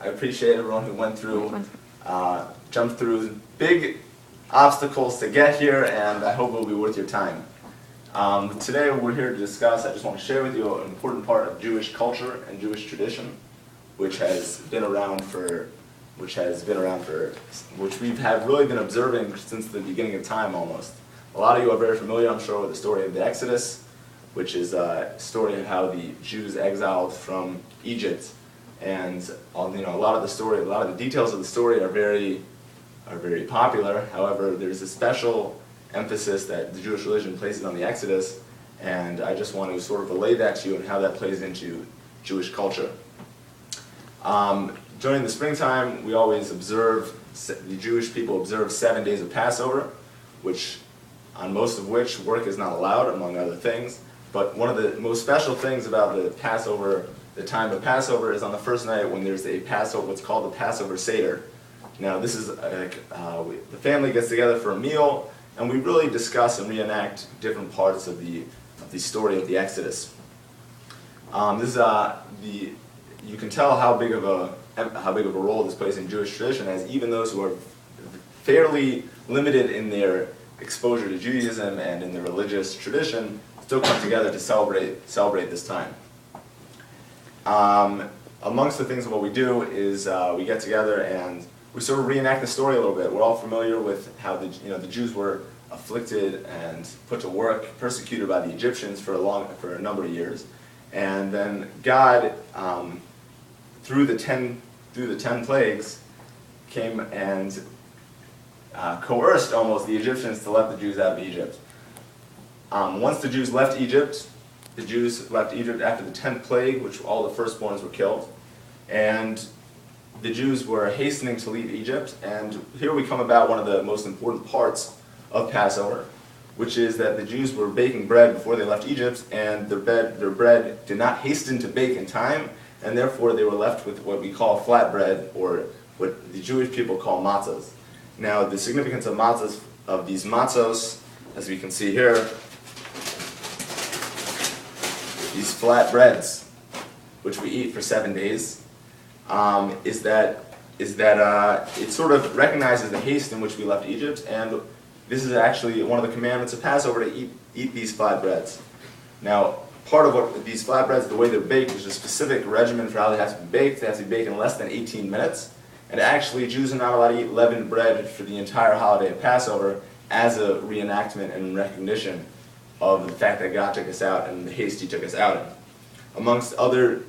I appreciate everyone who went through, jumped through big obstacles to get here, and I hope it will be worth your time. Today we're here to discuss, I just want to share with you an important part of Jewish culture and Jewish tradition, which we have really been observing since the beginning of time almost. A lot of you are very familiar, I'm sure, with the story of the Exodus, which is a story of how the Jews exiled from Egypt. And a lot of the details of the story are very popular. However, there's a special emphasis that the Jewish religion places on the Exodus, and I just want to sort of relay that to you and how that plays into Jewish culture. During the springtime, we always observe, the Jewish people observe 7 days of Passover, on most of which work is not allowed, among other things. But one of the most special things about the Passover, the time of Passover, is on the first night when there's a Passover, what's called the Passover Seder. Now this is, the family gets together for a meal, and we really discuss and reenact different parts of the story of the Exodus. You can tell how big of a role this plays in Jewish tradition, as even those who are fairly limited in their exposure to Judaism and in the religious tradition still come together to celebrate this time. Amongst the things of what we do is we get together and we sort of reenact the story a little bit. We're all familiar with how the Jews were afflicted and put to work, persecuted by the Egyptians for a number of years, and then God, through the 10 plagues, came and coerced almost the Egyptians to let the Jews out of Egypt. Once the Jews left Egypt, after the 10th plague, which all the firstborns were killed, and the Jews were hastening to leave Egypt, and here we come about one of the most important parts of Passover, which is that the Jews were baking bread before they left Egypt, and their bread did not hasten to bake in time, and therefore they were left with what we call flat bread, or what the Jewish people call matzahs. Now, the significance of these matzos, as we can see here, these flat breads, which we eat for 7 days, is that it sort of recognizes the haste in which we left Egypt, and this is actually one of the commandments of Passover to eat these flat breads. Now, part of what these flat breads, the way they're baked, there's a specific regimen for how they have to be baked. They have to be baked in less than 18 minutes. And actually, Jews are not allowed to eat leavened bread for the entire holiday of Passover as a reenactment and recognition of the fact that God took us out and the haste He took us out in. Amongst other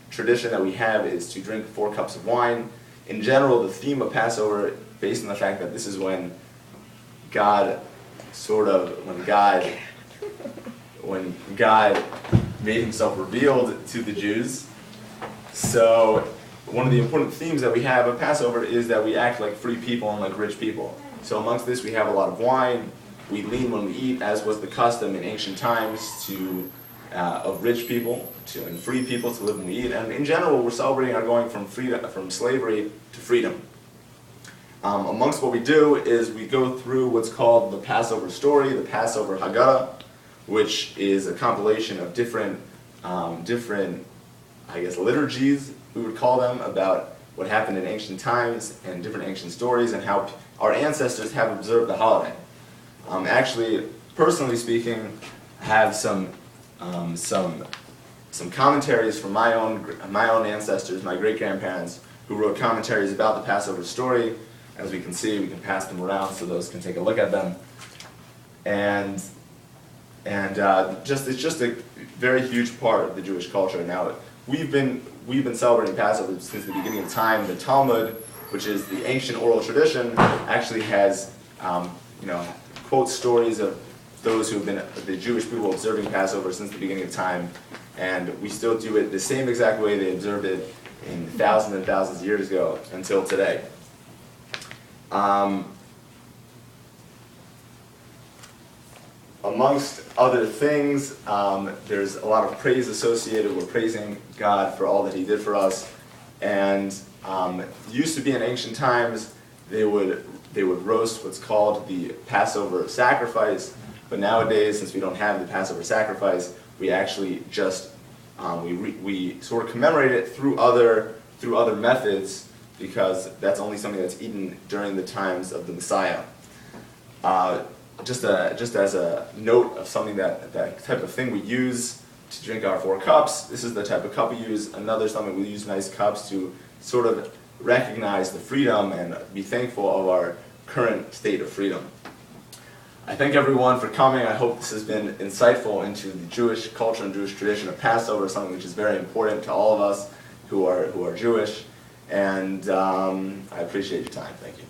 tradition that we have is to drink 4 cups of wine. In general, the theme of Passover, based on the fact that this is when God made Himself revealed to the Jews. So one of the important themes that we have of Passover is that we act like free people and like rich people. So amongst this, we have a lot of wine. We lean when we eat, as was the custom in ancient times of rich people and free people to live when we eat. And in general, we're celebrating our going from slavery to freedom. Amongst what we do is we go through what's called the Passover story, the Passover Haggadah, which is a compilation of different liturgies, we would call them, about what happened in ancient times and different ancient stories and how our ancestors have observed the holiday. Actually, personally speaking, I have some commentaries from my own ancestors, my great-grandparents, who wrote commentaries about the Passover story. As we can see, we can pass them around so those can take a look at them. And it's just a very huge part of the Jewish culture. Now, we've been celebrating Passover since the beginning of time. The Talmud, which is the ancient oral tradition, actually has quotes stories of those who have been the Jewish people observing Passover since the beginning of time, and we still do it the same exact way they observed it in thousands and thousands of years ago until today. Amongst other things, there's a lot of praise associated with praising God for all that He did for us. And it used to be in ancient times, they would roast what's called the Passover sacrifice. But nowadays, since we don't have the Passover sacrifice, we actually just we sort of commemorate it through other through other methods because that's only something that's eaten during the times of the Messiah. Just as a note of something that type of thing we use to drink our 4 cups, this is the type of cup we use. Another something we use nice cups to sort of recognize the freedom and be thankful of our current state of freedom. I thank everyone for coming. I hope this has been insightful into the Jewish culture and Jewish tradition of Passover, something which is very important to all of us who are Jewish. And I appreciate your time. Thank you.